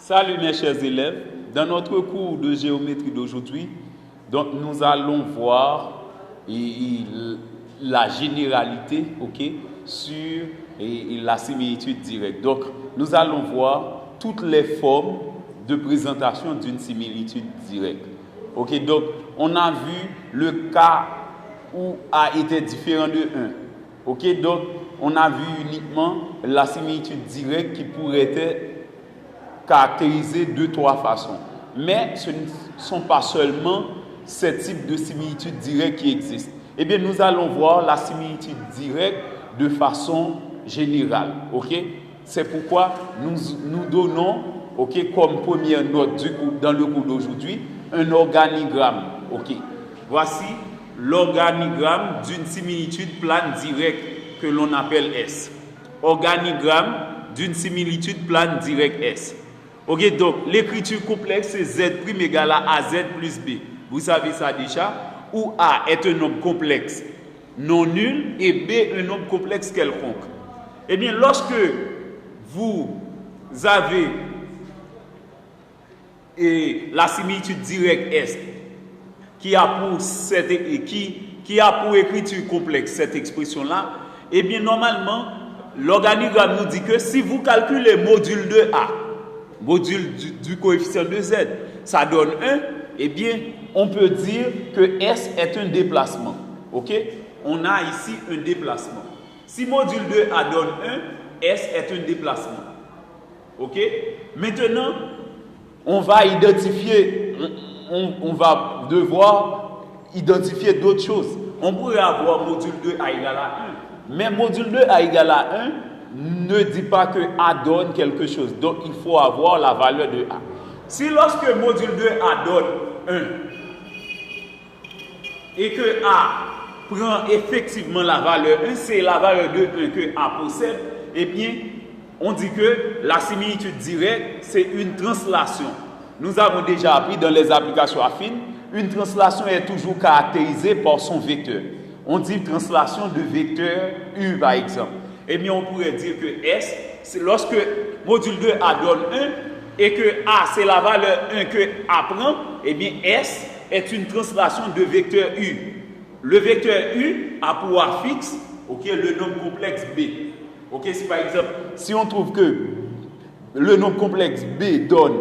Salut mes chers élèves, dans notre cours de géométrie d'aujourd'hui, donc nous allons voir la généralité sur la similitude directe. Donc nous allons voir toutes les formes de présentation d'une similitude directe. Donc on a vu le cas où A était différent de 1. Donc on a vu uniquement la similitude directe qui pourrait être caractérisée de trois façons. Mais ce ne sont pas seulement ces types de similitudes directes qui existent. Eh bien, nous allons voir la similitude directe de façon générale. C'est pourquoi nous donnons comme première note dans le cours d'aujourd'hui un organigramme. Voici l'organigramme d'une similitude plane directe que l'on appelle S. Organigramme d'une similitude plane directe S. Donc l'écriture complexe c'est Z' égale à Z plus B. Vous savez ça déjà, où A est un nombre complexe non nul et B un nombre complexe quelconque. Eh bien, lorsque vous avez la similitude directe S qui a pour écriture complexe cette expression-là, eh bien, normalement, l'organigramme nous dit que si vous calculez module de A, module du coefficient de Z, ça donne 1, eh bien, on peut dire que S est un déplacement. On a ici un déplacement. Si module de A donne 1, S est un déplacement. Maintenant, on va identifier, on va devoir identifier d'autres choses. On pourrait avoir module de A égale à 1, mais module de A égale à 1 ne dit pas que A donne quelque chose. Donc, il faut avoir la valeur de A. Si lorsque module de A donne 1 et que A prend effectivement la valeur 1, c'est la valeur de 1 que A possède, eh bien, on dit que la similitude directe, c'est une translation. Nous avons déjà appris dans les applications affines, une translation est toujours caractérisée par son vecteur. On dit translation de vecteur U par exemple. Eh bien, on pourrait dire que S, c'est lorsque module de A donne 1 et que A, c'est la valeur 1 que A prend, eh bien, S est une translation de vecteur U. Le vecteur U a pour A fixe, le nombre complexe B. Si par exemple, si on trouve que le nombre complexe B donne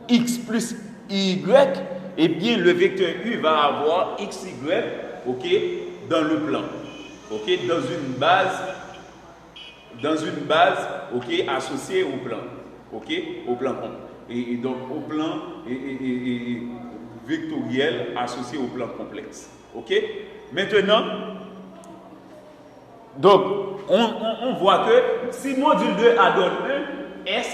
X plus Y, eh bien, le vecteur U va avoir XY, dans le plan, dans une base associée au plan, au plan et donc au plan vectoriel associé au plan complexe. Maintenant, donc on voit que si module 2 A donne 1, S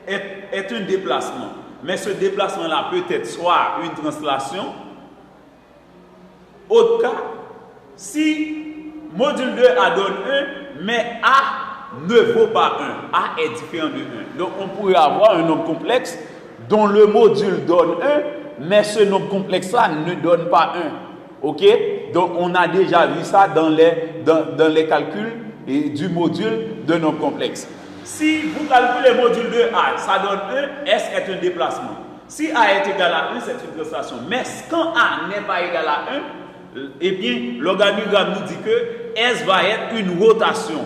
est un déplacement, mais ce déplacement là peut être soit une translation. Autre cas, si module 2 A donne 1, mais A ne vaut pas 1. A est différent de 1. Donc, on pourrait avoir un nombre complexe dont le module donne 1, mais ce nombre complexe-là ne donne pas 1. Donc, on a déjà vu ça dans les calculs du module de nombre complexe. Si vous calculez le module de A, ça donne 1, S est un déplacement. Si A est égal à 1, c'est une translation. Mais quand A n'est pas égal à 1, eh bien, l'organigramme nous dit que S va être une rotation.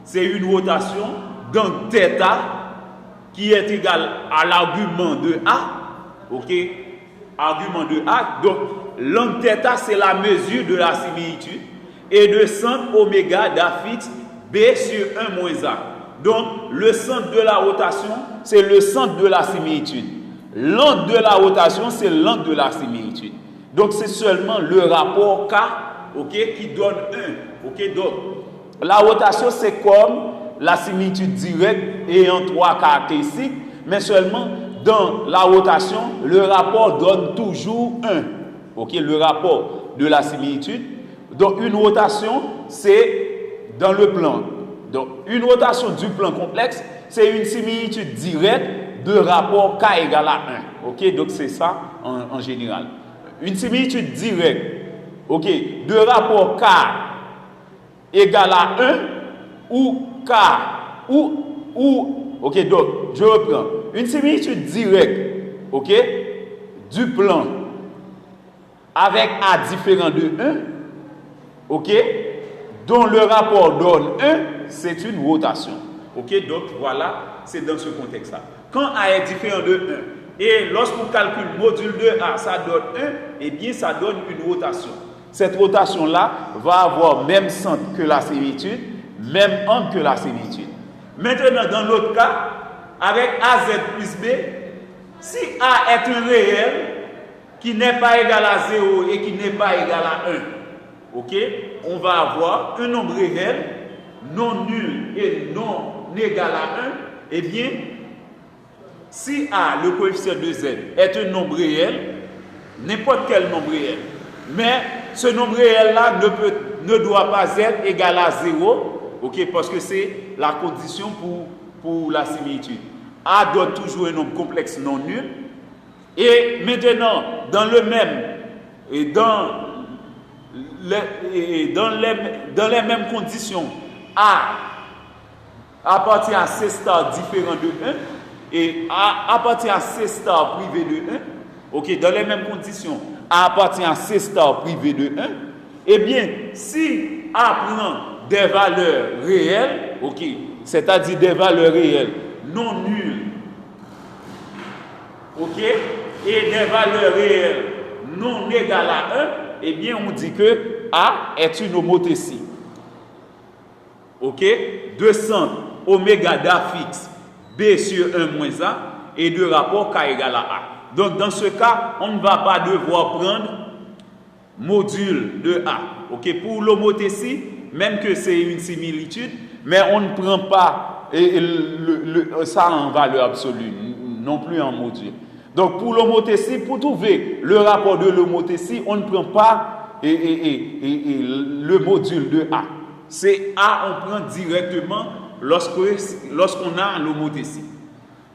C'est une rotation d'un θ qui est égal à l'argument de A. Argument de A. Donc, l'angle θ, c'est la mesure de la similitude. Et de centre oméga d'A fixe B sur 1 moins A. Donc, le centre de la rotation, c'est le centre de la similitude. L'angle de la rotation, c'est l'angle de la similitude. Donc, c'est seulement le rapport K qui donne 1. Donc, la rotation, c'est comme la similitude directe ayant 3 caractéristiques, mais seulement dans la rotation, le rapport donne toujours 1. Le rapport de la similitude. Donc, une rotation, c'est dans le plan. Donc, une rotation du plan complexe, c'est une similitude directe de rapport K égale à 1. Donc, c'est ça en général. Une similitude directe, de rapport K égale à 1 ou K ou donc je reprends. une similitude directe, ok, du plan avec A différent de 1, ok, dont le rapport donne 1, c'est une rotation. Ok, donc voilà, c'est dans ce contexte-là. Quand A est différent de 1, et lorsqu'on calcule module de A, ça donne 1, eh bien ça donne une rotation. Cette rotation-là va avoir même centre que la similitude, même angle que la similitude. Maintenant, dans l'autre cas, avec AZ plus B, si A est un réel qui n'est pas égal à 0 et qui n'est pas égal à 1, ok, on va avoir un nombre réel non nul et non égal à 1, eh bien, si A, le coefficient de Z, est un nombre réel, n'importe quel nombre réel, mais ce nombre réel-là ne doit pas être égal à 0, ok, parce que c'est la condition pour la similitude. A donne toujours un nombre complexe non nul, et maintenant, dans le même, et dans les mêmes conditions, A appartient à C star différent de 1, et A appartient à C star privé de 1, ok, dans les mêmes conditions, A appartient à C star privé de 1, eh bien, si A prend des valeurs réelles, ok, c'est-à-dire des valeurs réelles non nulles, ok, et des valeurs réelles non égales à 1, eh bien, on dit que A est une homothétie. Ok, de centre oméga d'A fixe B sur 1 moins A et de rapport K égale à A. Donc, dans ce cas, on ne va pas devoir prendre module de A. Ok, pour l'homothétie, même que c'est une similitude, mais on ne prend pas ça en valeur absolue, non plus en module. Donc, pour l'homothétie, pour trouver le rapport de l'homothétie, on ne prend pas le module de A. C'est A, on prend directement lorsqu'on a l'homothétie.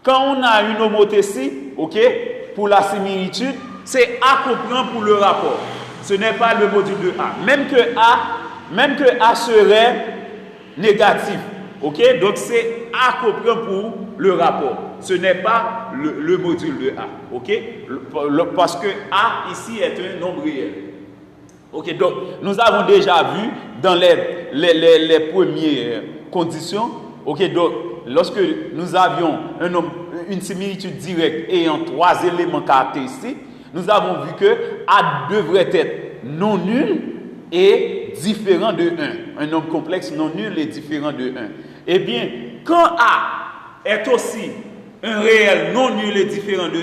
Quand on a une homothétie, ok, pour la similitude, c'est A qu'on prend pour le rapport. Ce n'est pas le module de A. Même que A serait négatif, ok, donc c'est A qu'on prend pour le rapport. Ce n'est pas le module de A, ok, parce que A ici est un nombre réel. Ok, donc nous avons déjà vu dans les premières conditions, ok, donc lorsque nous avions une similitude directe ayant 3 éléments caractéristiques, nous avons vu que A devrait être non nul et différent de 1. Un nombre complexe non nul et différent de 1. Eh bien, quand A est aussi un réel non nul et différent de 1,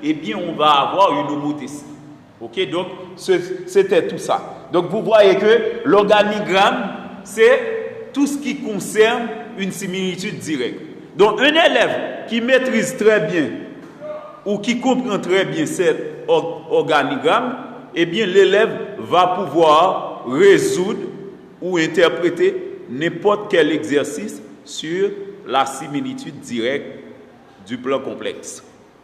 eh bien, on va avoir une homothétie. Ok, donc c'était tout ça. Donc vous voyez que l'organigramme, c'est tout ce qui concerne une similitude directe. Donc un élève qui maîtrise très bien ou qui comprend très bien cet organigramme, eh bien l'élève va pouvoir résoudre ou interpréter n'importe quel exercice sur la similitude directe du plan complexe.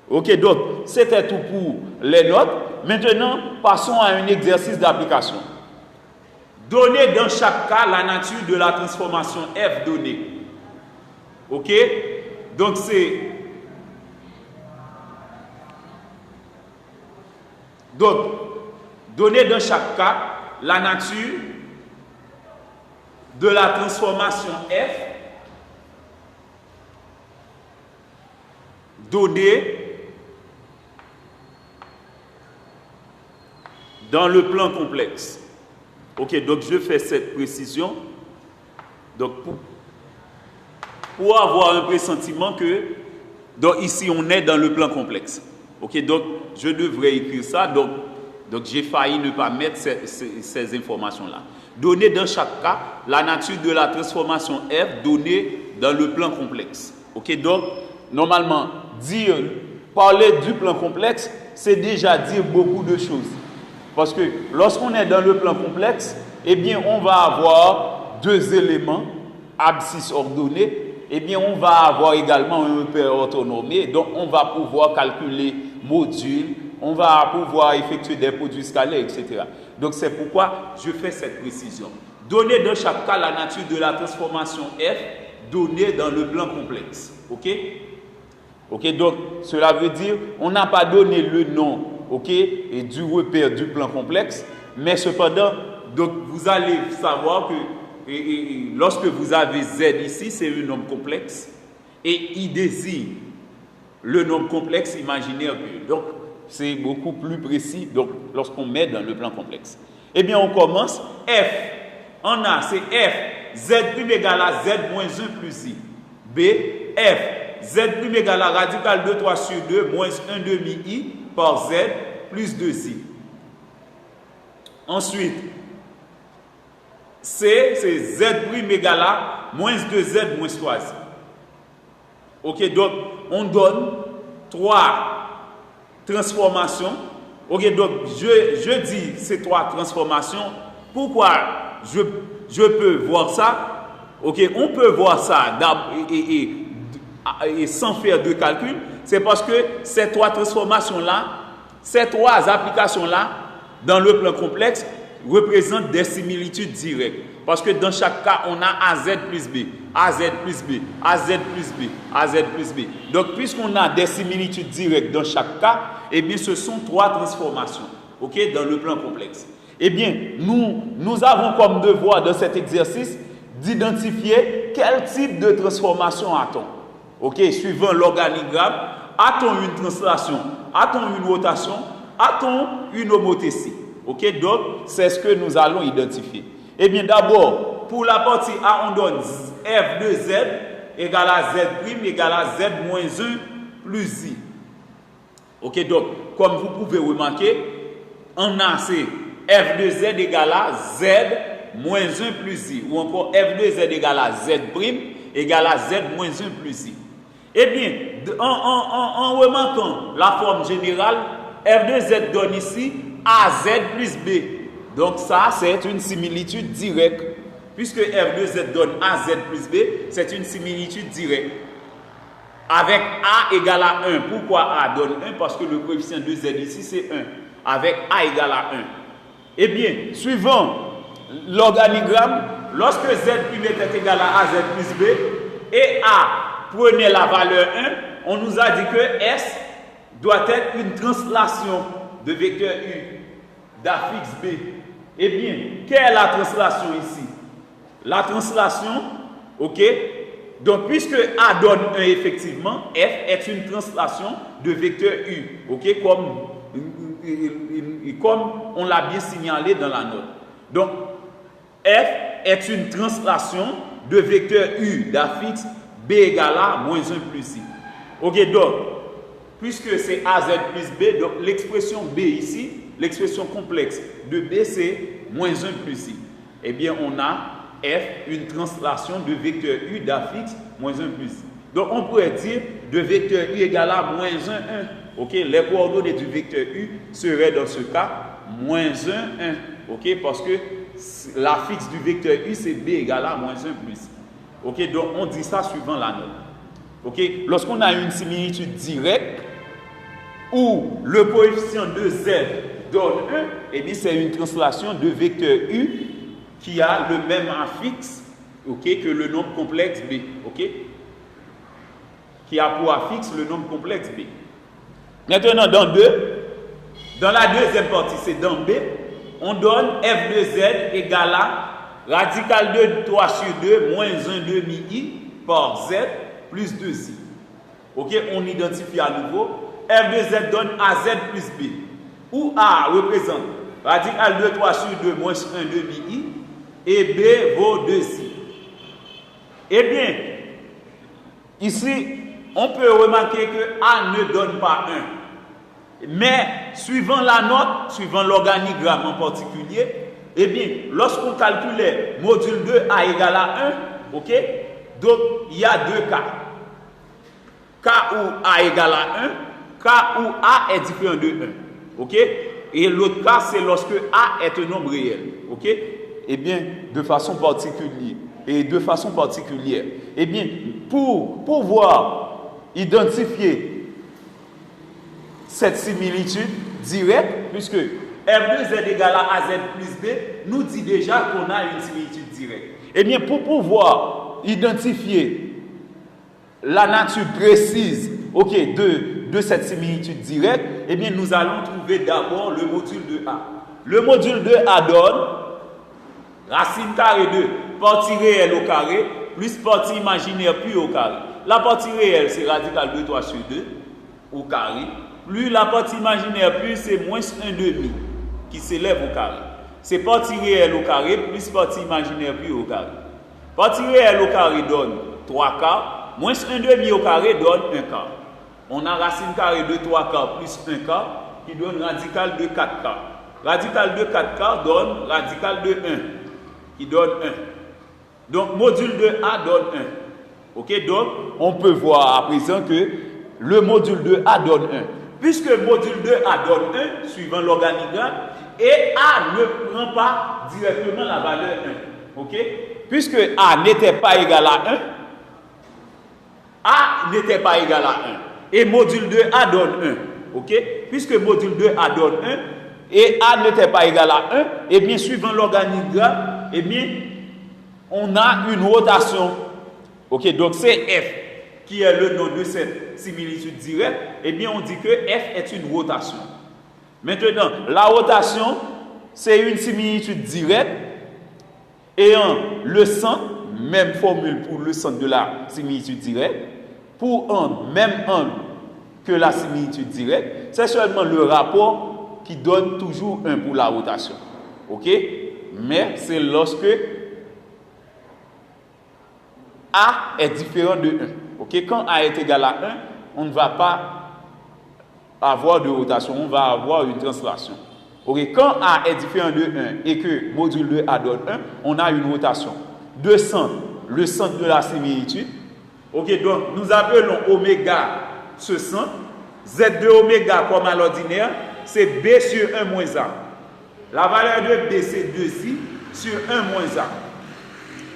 Ok, donc c'était tout pour les notes. Maintenant, passons à un exercice d'application. Donnez dans chaque cas la nature de la transformation f donnée. Ok, donc c'est... Donc, donnez dans chaque cas la nature de la transformation f donnée dans le plan complexe. Ok, donc je fais cette précision. Donc pour avoir un pressentiment que donc ici on est dans le plan complexe. Ok, donc je devrais écrire ça. Donc j'ai failli ne pas mettre ces informations-là. Donner dans chaque cas la nature de la transformation f donnée dans le plan complexe. Ok, donc normalement parler du plan complexe, c'est déjà dire beaucoup de choses. Parce que lorsqu'on est dans le plan complexe, eh bien, on va avoir deux éléments, abscisse ordonnée, eh bien, on va avoir également un repère orthonormé, donc on va pouvoir calculer modules, on va pouvoir effectuer des produits scalaires, etc. Donc, c'est pourquoi je fais cette précision. Donner dans chaque cas la nature de la transformation f donnée dans le plan complexe. OK? Ok, donc cela veut dire on n'a pas donné le nom, ok, et du repère du plan complexe, mais cependant, donc vous allez savoir que lorsque vous avez Z ici, c'est un nombre complexe, et I désigne le nombre complexe imaginaire. Donc c'est beaucoup plus précis donc, lorsqu'on met dans le plan complexe. Eh bien, on commence. F, en A, c'est F, Z' égale à Z moins 1 plus I. B, F, Z' égale à radical de 3 sur 2 moins 1 demi I par Z plus 2I. Ensuite, C, c'est Z' égale à moins 2Z moins 3I. Ok, donc on donne 3 transformations. Ok, donc je dis ces 3 transformations. Pourquoi je peux voir ça? Ok, on peut voir ça et sans faire de calcul. C'est parce que ces 3 transformations-là, ces 3 applications-là, dans le plan complexe, représentent des similitudes directes. Parce que dans chaque cas, on a AZ plus B, AZ plus B, AZ plus B, AZ plus B. Donc, puisqu'on a des similitudes directes dans chaque cas, eh bien, ce sont 3 transformations, ok, dans le plan complexe. Eh bien, nous avons comme devoir dans cet exercice d'identifier quel type de transformation a-t-on. Ok, suivant l'organigramme, a-t-on une translation, a-t-on une rotation, a-t-on une homothétie. Ok, donc c'est ce que nous allons identifier. Eh bien, d'abord, pour la partie A, on donne F de Z égale à Z' égale à Z moins 1 plus I. Ok, donc, comme vous pouvez remarquer, en A, c'est F de Z égale à Z moins 1 plus I. Ou encore F de Z égale à Z' égale à Z moins 1 plus I. Eh bien, en remarquant la forme générale, F de Z donne ici AZ plus B. Donc ça, c'est une similitude directe. Puisque F de Z donne AZ plus B, c'est une similitude directe. Avec A égale à 1. Pourquoi A donne 1? Parce que le coefficient de Z ici, c'est 1. Avec A égale à 1. Eh bien, suivant l'organigramme, lorsque Z' est égal à AZ plus B et A prenait la valeur 1, on nous a dit que S doit être une translation de vecteur U d'affixe B. Eh bien, quelle est la translation ici? La translation, ok, donc puisque A donne 1 effectivement, F est une translation de vecteur U, ok, comme on l'a bien signalé dans la note. Donc, F est une translation de vecteur U d'affixe B égale à moins 1 plus I. Ok, donc, puisque c'est AZ plus B, donc l'expression B ici, l'expression complexe de B, c'est moins 1 plus I. Eh bien, on a F, une translation de vecteur U d'affixe moins 1 plus I. Donc, on pourrait dire de vecteur U égale à moins 1, 1. Ok, les coordonnées du vecteur U seraient dans ce cas moins 1, 1. Ok, parce que l'affixe du vecteur U, c'est B égale à moins 1 plus I. Ok, donc on dit ça suivant la note. Ok, lorsqu'on a une similitude directe où le coefficient de Z donne 1, et bien c'est une translation de vecteur U qui a le même affixe, ok, que le nombre complexe B. Ok, qui a pour affixe le nombre complexe B. Maintenant, dans la deuxième partie, c'est dans B, on donne F de Z égale à radical de 3 sur 2 moins 1 demi I par Z plus 2I. Ok, on identifie à nouveau. F de Z donne AZ plus B, où A représente radical de 3 sur 2 moins 1 demi I et B vaut 2I. Eh bien, ici, on peut remarquer que A ne donne pas 1. Mais, suivant la note, suivant l'organigramme en particulier, eh bien, lorsqu'on calculait module 2 A égale à 1, ok, donc il y a deux cas. Cas où A égale à 1, cas où A est différent de 1. Ok? Et l'autre cas, c'est lorsque A est un nombre réel. Ok? Eh bien, de façon particulière. Eh bien, pour pouvoir identifier cette similitude directe, puisque F de Z égale à AZ plus B, nous dit déjà qu'on a une similitude directe. Eh bien, pour pouvoir identifier la nature précise ok, de cette similitude directe, eh bien, nous allons trouver d'abord le module de A. Le module de A donne racine carrée de partie réelle au carré plus partie imaginaire plus au carré. La partie réelle, c'est radical de 3 sur 2 au carré. Plus la partie imaginaire plus, c'est moins 1 demi qui s'élève au carré. C'est partie réelle au carré plus partie imaginaire plus au carré. Partie réelle au carré donne 3 quarts, moins 1 demi au carré donne 1 quart. On a racine carrée de 3 quarts plus 1 quart qui donne radical de 4 quarts. Radical de 4 quarts donne radical de 1 qui donne 1. Donc, module de A donne 1. Ok, donc, on peut voir à présent que le module de A donne 1. Puisque module de A donne 1, suivant l'organigramme, et A ne prend pas directement la valeur 1. Ok? Puisque A n'était pas égal à 1, A n'était pas égal à 1. Et module de A donne 1. Ok? Puisque module de A donne 1, et A n'était pas égal à 1, et bien, suivant l'organigramme, et bien, on a une rotation. Ok? Donc, c'est F qui est le nom de cette similitude directe, eh bien on dit que F est une rotation. Maintenant, la rotation, c'est une similitude directe ayant le centre, même formule pour le centre de la similitude directe, pour un même angle que la similitude directe, c'est seulement le rapport qui donne toujours 1 pour la rotation. Ok? Mais c'est lorsque A est différent de 1. Okay? Quand A est égal à 1, on ne va pas avoir de rotation, on va avoir une translation. Okay? Quand A est différent de 1 et que module de A donne 1, on a une rotation. De centre, le centre de la similitude. Okay? Donc, nous appelons oméga ce centre. Z de oméga, comme à l'ordinaire, c'est B sur 1 moins A. La valeur de B, c'est 2I sur 1 moins A.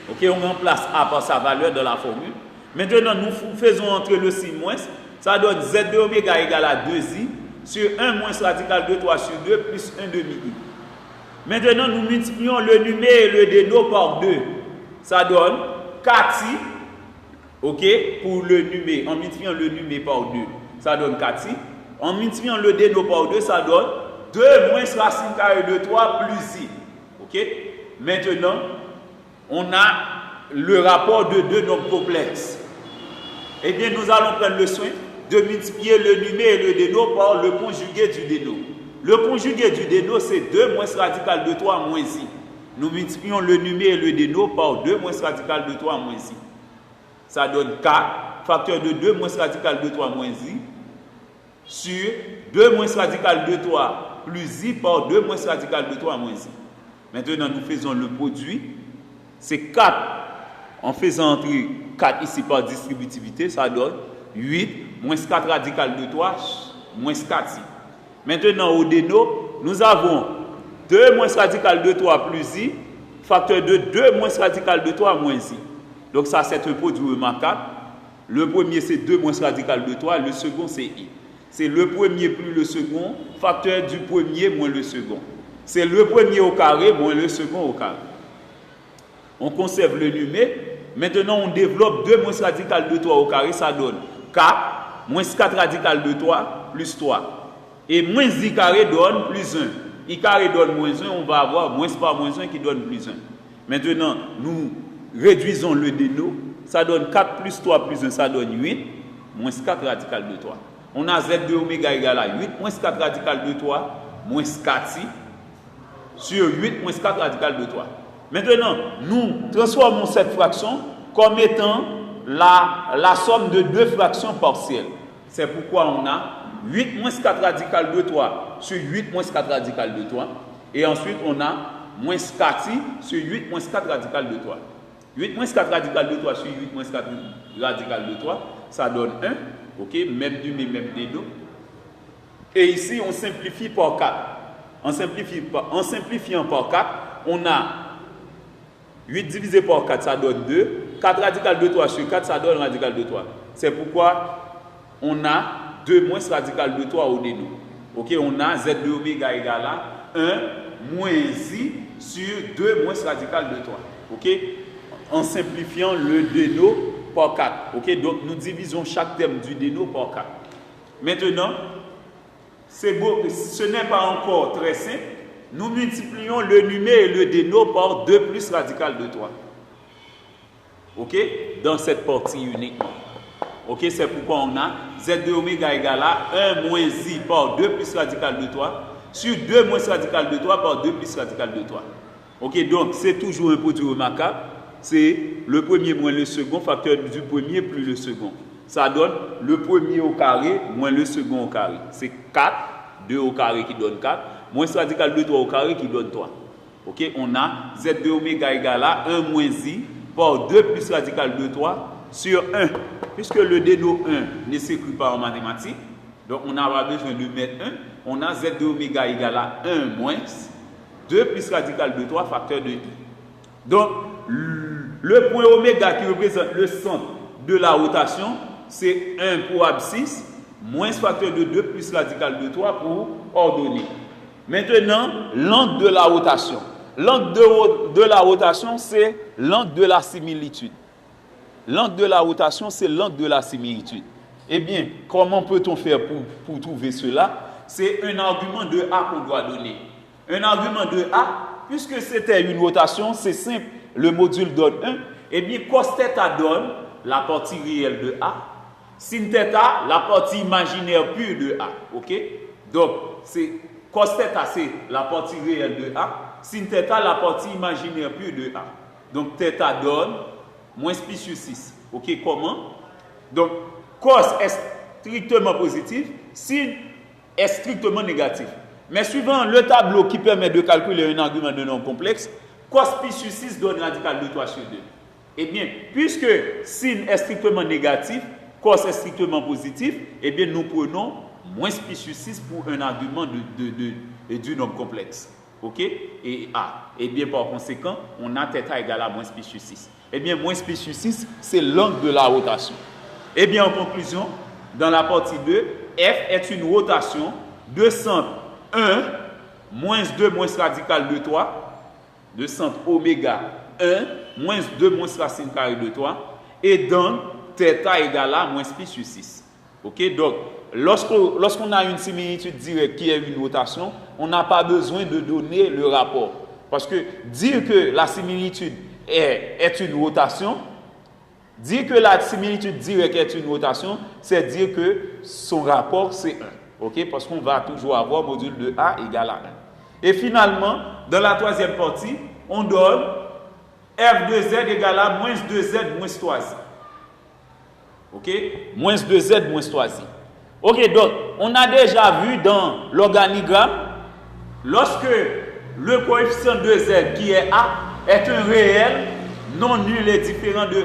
Ok, on remplace A par sa valeur dans la formule. Maintenant, nous faisons entrer le si moins. Ça donne Z de oméga égale à 2i sur 1 moins radical de 3 sur 2 plus 1 demi-i. Maintenant, nous multiplions le numé et le déno par 2. Ça donne 4i. Ok, pour le numé. En multipliant le numé par 2, ça donne 4i. En multipliant le déno par 2, ça donne 2 moins racine carrée de 3 plus i. Ok, maintenant, on a le rapport de deux nombres complexes. Eh bien, nous allons prendre le soin de multiplier le numé et le déno par le conjugué du déno. Le conjugué du déno, c'est 2 moins radical de 3 moins i. Nous multiplions le numé et le déno par 2 moins radical de 3 moins i. Ça donne 4, facteur de 2 moins radical de 3 moins i, sur 2 moins radical de 3 plus i par 2 moins radical de 3 moins i. Maintenant, nous faisons le produit. C'est 4, en faisant entrer 4 ici par distributivité, ça donne 8 moins 4 radical de 3 moins 4i. Maintenant, au déno, nous avons 2 moins radical de 3 plus i, facteur de 2 moins radical de 3 moins i. Donc ça, c'est un produit remarquable. Le premier, c'est 2 moins radical de 3, le second, c'est i. C'est le premier plus le second, facteur du premier moins le second. C'est le premier au carré moins le second au carré. On conserve le numé. Maintenant, on développe 2 moins radical de 3 au carré, ça donne 4, moins 4 radical de 3, plus 3. Et moins i carré donne plus 1. I carré donne moins 1, on va avoir moins par moins 1 qui donne plus 1. Maintenant, nous réduisons le déno, ça donne 4 plus 3 plus 1, ça donne 8, moins 4 radical de 3. On a Z de oméga égale à 8, moins 4 radical de 3, moins 4i, sur 8, moins 4 radical de 3. Maintenant, nous transformons cette fraction comme étant la somme de deux fractions partielles. C'est pourquoi on a 8 moins 4 radical de 3 sur 8 moins 4 radical de 3. Et ensuite, on a moins 4i sur 8 moins 4 radical de 3. 8 moins 4 radical de 3 sur 8 moins 4 radical de 3, ça donne 1. Ok, même numé, même déno. Et ici, on simplifie par 4. En simplifiant par 4, on a 8 divisé par 4, ça donne 2. 4 radical de 3 sur 4, ça donne radical de 3. C'est pourquoi on a 2 moins radical de 3 au déno. Ok, on a Z de oméga égale à 1 moins i sur 2 moins radical de 3. Ok, en simplifiant le déno par 4. Ok, donc nous divisons chaque terme du déno par 4. Maintenant, c'est beau, ce n'est pas encore très simple. Nous multiplions le numé et le déno par 2 plus radical de 3. Ok, dans cette partie uniquement. Ok, c'est pourquoi on a Z de oméga égale à 1 moins I par 2 plus radical de 3 sur 2 moins radical de 3 par 2 plus radical de 3. Ok, donc c'est toujours un produit remarquable. C'est le premier moins le second, facteur du premier plus le second. Ça donne le premier au carré moins le second au carré. C'est 4, 2 au carré qui donne 4, moins radical de 3 au carré qui donne 3. Ok, on a Z de oméga égale à 1 moins I par 2 plus radical de 3 sur 1. Puisque le déno 1 ne s'écrit pas en mathématiques, donc on n'a pas besoin de mettre 1. On a Z de oméga égale à 1 moins 2 plus radical de 3 facteur de I. Donc, le point oméga qui représente le centre de la rotation, c'est 1 pour abscisse, moins facteur de 2 plus radical de 3 pour ordonnée. Maintenant, l'angle de la rotation. L'angle de la rotation, c'est l'angle de la similitude. L'angle de la rotation, c'est l'angle de la similitude. Eh bien, comment peut-on faire pour trouver cela? C'est un argument de A qu'on doit donner. Un argument de A, puisque c'était une rotation, c'est simple, le module donne 1. Eh bien, cos θ donne la partie réelle de A. Sin θ, la partie imaginaire pure de A. Ok? Donc, c'est cos θ, c'est la partie réelle de A. Sin θ, la partie imaginaire pure de A. Donc, θ donne moins pi sur 6. Ok, comment? Donc, cos est strictement positif, sin est strictement négatif. Mais suivant le tableau qui permet de calculer un argument de nombre complexe, cos pi sur 6 donne radical de 3 sur 2. Eh bien, puisque sin est strictement négatif, cos est strictement positif, eh bien, nous prenons moins pi sur 6 pour un argument du nombre complexe. Ok? Et A. Eh bien, par conséquent, on a θ égale à moins pi sur 6. Eh bien, moins pi sur 6, c'est l'angle de la rotation. Eh bien, en conclusion, dans la partie 2, F est une rotation de centre 1, moins 2 moins radical de 3, de centre oméga 1, moins 2 moins racine carrée de 3, et donne θ égale à moins pi sur 6. Ok, donc, lorsqu'on a une similitude directe qui est une rotation, on n'a pas besoin de donner le rapport. Parce que dire que la similitude est une rotation, dire que la similitude directe est une rotation, c'est dire que son rapport c'est 1. Ok, parce qu'on va toujours avoir module de A égale à 1. Et finalement, dans la troisième partie, on donne f de z égale à moins 2z moins 3i. Ok, moins 2z moins 3i. Ok, donc, on a déjà vu dans l'organigramme, lorsque le coefficient de z qui est A est un réel non nul et différent de 1.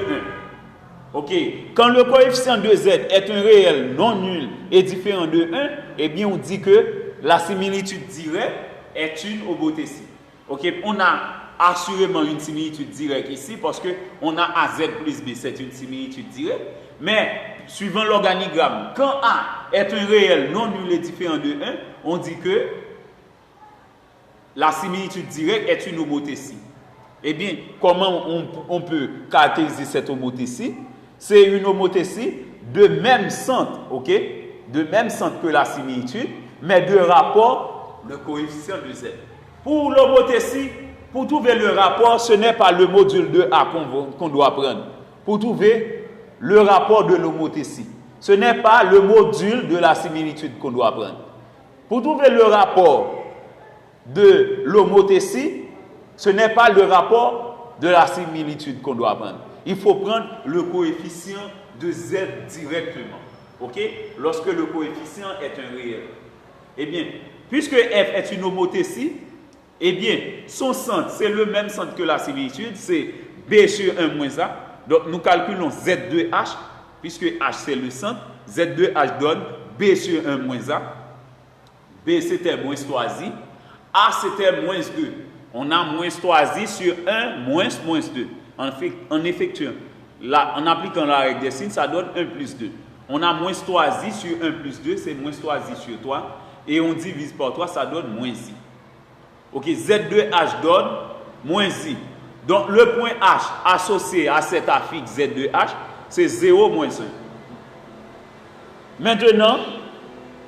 Ok, quand le coefficient de z est un réel non nul et différent de 1, eh bien on dit que la similitude directe est une homothétie. Ok, on a assurément une similitude directe ici parce qu'on a AZ plus B, c'est une similitude directe. Mais, suivant l'organigramme, quand A est un réel non nul et différent de 1, on dit que la similitude directe est une homothétie. Eh bien, comment on peut caractériser cette homothétie? C'est une homothétie de même centre, ok? De même centre que la similitude, mais de rapport le coefficient de Z. Pour l'homothétie, pour trouver le rapport, ce n'est pas le module de A qu'on doit prendre. Pour trouver le rapport de l'homothétie, ce n'est pas le module de la similitude qu'on doit prendre. Pour trouver le rapport de l'homothétie, ce n'est pas le rapport de la similitude qu'on doit prendre. Il faut prendre le coefficient de Z directement. Ok? Lorsque le coefficient est un réel. Eh bien, puisque F est une homothétie, eh bien, son centre, c'est le même centre que la similitude, c'est B sur 1 moins A. Donc, nous calculons Z de H, puisque H c'est le centre. Z de H donne B sur 1 moins A. B c'était moins 3i. A c'était moins 2. On a moins 3i sur 1 moins 2. En effectuant, en appliquant la règle des signes, ça donne 1 plus 2. On a moins 3i sur 1 plus 2, c'est moins 3i sur 3. Et on divise par 3, ça donne moins i. Ok, Z de H donne moins i. Donc, le point H associé à cet affixe Z de H, c'est 0 moins 1. Maintenant,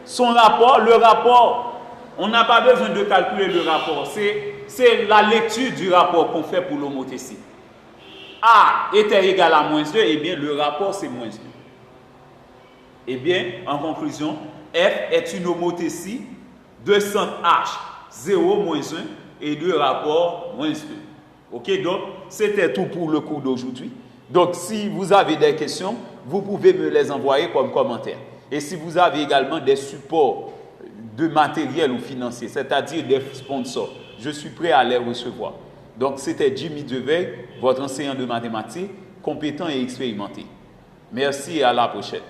son rapport, le rapport, on n'a pas besoin de calculer le rapport. C'est la lecture du rapport qu'on fait pour l'homothétie. A était égal à moins 2, et bien le rapport c'est moins 2. Eh bien, en conclusion, F est une homothétie de centre H, 0 moins 1, et de rapport moins 2. Ok, donc c'était tout pour le cours d'aujourd'hui. Donc si vous avez des questions, vous pouvez me les envoyer comme commentaire. Et si vous avez également des supports de matériel ou financier, c'est-à-dire des sponsors, je suis prêt à les recevoir. Donc c'était Jimmy Deveil, votre enseignant de mathématiques, compétent et expérimenté. Merci et à la prochaine.